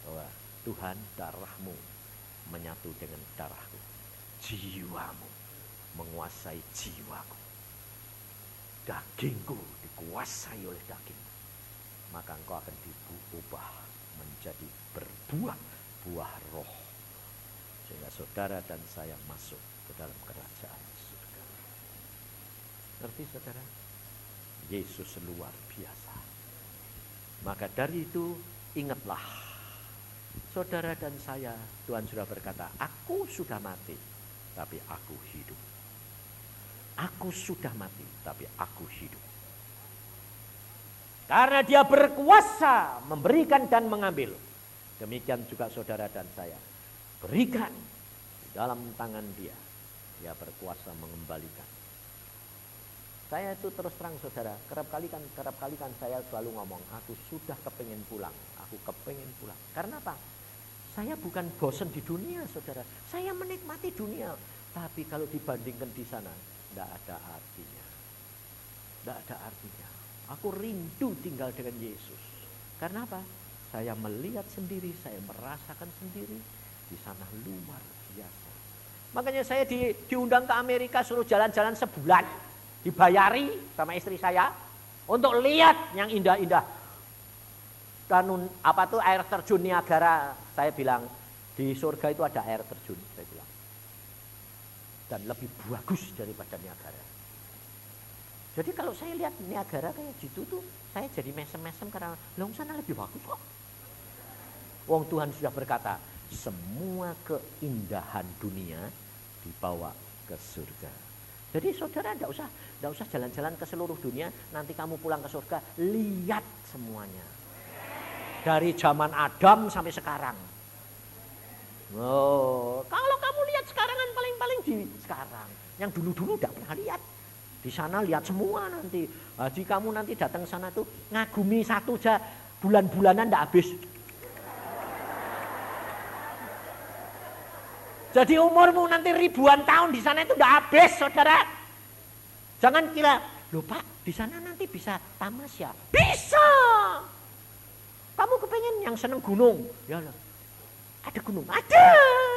[SPEAKER 2] bahwa Tuhan darahmu menyatu dengan darahku. Jiwamu menguasai jiwaku. Dagingku dikuasai oleh dagingmu. Maka engkau akan diubah menjadi berbuah buah roh. Sehingga saudara dan saya masuk ke dalam kerajaan surga. Ngerti saudara? Yesus luar biasa. Maka dari itu ingatlah. Saudara dan saya, Tuhan sudah berkata, aku sudah mati, tapi aku hidup. Aku sudah mati, tapi aku hidup. Karena dia berkuasa memberikan dan mengambil. Demikian juga saudara dan saya. Berikan di dalam tangan dia. Dia berkuasa mengembalikan. Saya itu terus terang saudara, kerap kali kan saya selalu ngomong, aku sudah kepingin pulang. Aku kepingin pulang. Karena apa? Saya bukan bosan di dunia saudara. Saya menikmati dunia. Tapi kalau dibandingkan di sana, tidak ada artinya. Tidak ada artinya. Aku rindu tinggal dengan Yesus. Karena apa? Saya melihat sendiri, saya merasakan sendiri. Di sana luar biasa. Makanya saya diundang ke Amerika, suruh jalan-jalan sebulan. Dibayari sama istri saya. Untuk lihat yang indah-indah. Air terjun Niagara. Saya bilang, di surga itu ada air terjun. Saya bilang. Dan lebih bagus daripada Niagara. Jadi kalau saya lihat Niagara kayak gitu tuh, saya jadi mesem-mesem karena long sana lebih bagus kok. Wong Tuhan sudah berkata, semua keindahan dunia dibawa ke surga. Jadi saudara enggak usah jalan-jalan ke seluruh dunia, nanti kamu pulang ke surga, lihat semuanya. Dari zaman Adam sampai sekarang. Oh, kalau kamu lihat sekarang kan paling-paling di sekarang. Yang dulu-dulu enggak pernah lihat. Di sana lihat semua nanti. Jadi kamu nanti datang ke sana tuh ngagumi satu aja bulan-bulanan enggak habis. Jadi umurmu nanti ribuan tahun di sana itu udah habis, saudara. Jangan kira, loh Pak, di sana nanti bisa tamasya. Bisa. Kamu kepengen yang seneng gunung, ya loh. Ada gunung, ada.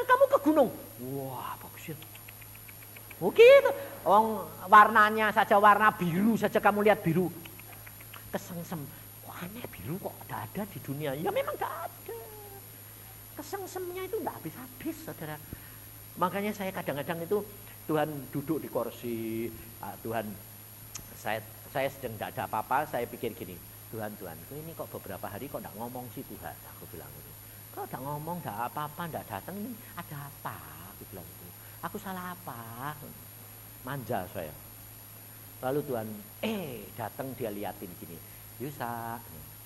[SPEAKER 2] Kamu ke gunung, wah bagus ya. Oh gitu. Warnanya saja warna biru saja kamu lihat biru, kesengsem. Kok aneh biru kok ada di dunia? Ya memang gak ada. Kesengsemnya itu enggak habis-habis, saudara. Makanya saya kadang-kadang itu Tuhan duduk di kursi, Tuhan saya sedang tidak ada apa-apa, saya pikir gini, Tuhan, ini kok beberapa hari kok enggak ngomong sih Tuhan, aku bilang itu. Kok enggak ngomong, enggak apa-apa, enggak datang, ini ada apa? Aku bilang itu. Aku salah apa? Manja saya. Lalu Tuhan, datang dia liatin gini, Yusa,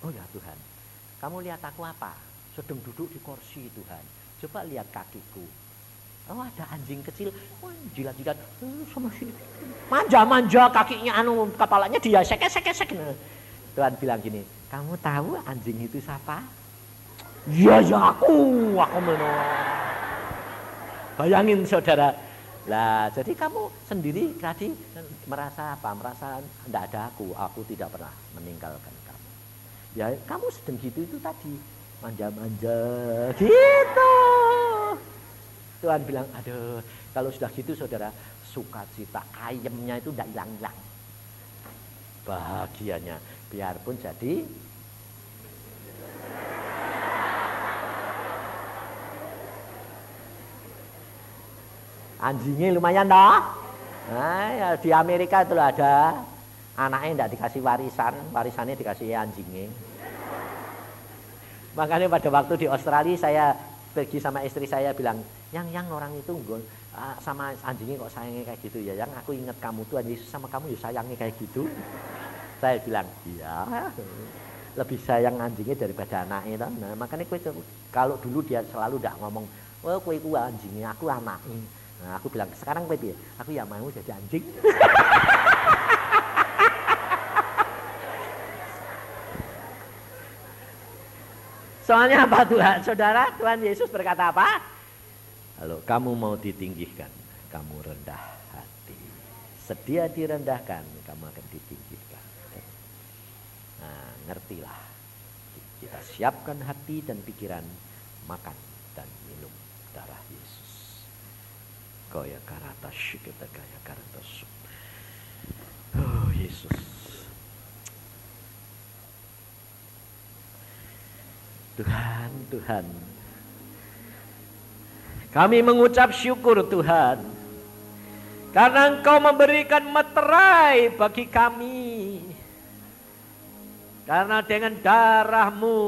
[SPEAKER 2] oh ya Tuhan, kamu lihat aku apa? Sedang duduk di kursi Tuhan. Coba lihat kakiku. Oh ada anjing kecil. Wah jilat-jilat. Sama sini. Manja-manja kakinya kepalanya dia sek-sek. Tuhan bilang gini, kamu tahu anjing itu siapa? Ya aku Bayangin saudara. Lah jadi kamu sendiri tadi merasa apa? Merasa enggak ada aku tidak pernah meninggalkan kamu. Ya kamu sedang gitu itu tadi. Manja-manja gitu. Tuhan bilang, aduh kalau sudah gitu saudara, sukacita ayemnya itu tidak hilang-hilang. Bahagianya, biarpun jadi anjingnya lumayan dah. Nah, ya di Amerika itu ada anaknya tidak dikasih warisannya dikasih anjingnya. Makanya pada waktu di Australia saya pergi sama istri saya bilang, yang orang itu sama anjingnya kok sayangnya kayak gitu ya. Yang aku ingat kamu Tuhan Yesus sama kamu ya sayangnya kayak gitu. Saya bilang, iya. Lebih sayang anjingnya daripada anaknya. Nah, makanya kalau dulu dia selalu udah ngomong, oh kue anjingnya, aku anaknya. Nah, aku bilang, sekarang kue aku ya mau jadi anjing. Soalnya apa Tuhan? Saudara, Tuhan Yesus berkata apa? Kalau kamu mau ditinggikan, kamu rendah hati. Sedia direndahkan, kamu akan ditinggikan. Nah, ngertilah. Kita siapkan hati dan pikiran, makan dan minum darah Yesus. Goya karata syikita gaya karata sup. Oh Yesus. Tuhan, kami mengucap syukur Tuhan, karena Engkau memberikan meterai bagi kami, karena dengan darah-Mu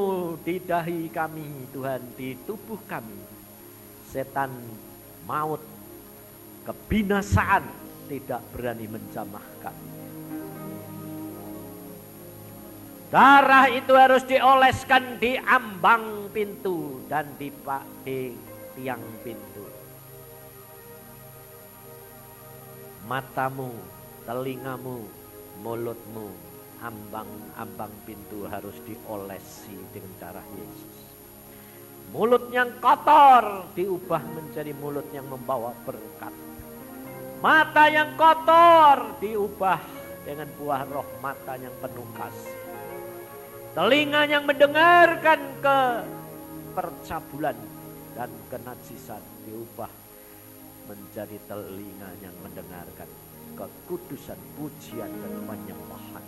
[SPEAKER 2] di dahi kami Tuhan, di tubuh kami, setan maut, kebinasaan tidak berani menjamah kami. Darah itu harus dioleskan di ambang pintu dan di tiang pintu. Matamu, telingamu, mulutmu, ambang pintu harus diolesi dengan darah Yesus. Mulut yang kotor diubah menjadi mulut yang membawa berkat. Mata yang kotor diubah dengan buah roh mata yang penuh kasih. Telinga yang mendengarkan percabulan dan kenajisan diubah menjadi telinga yang mendengarkan kekudusan, pujian dan penyembahan.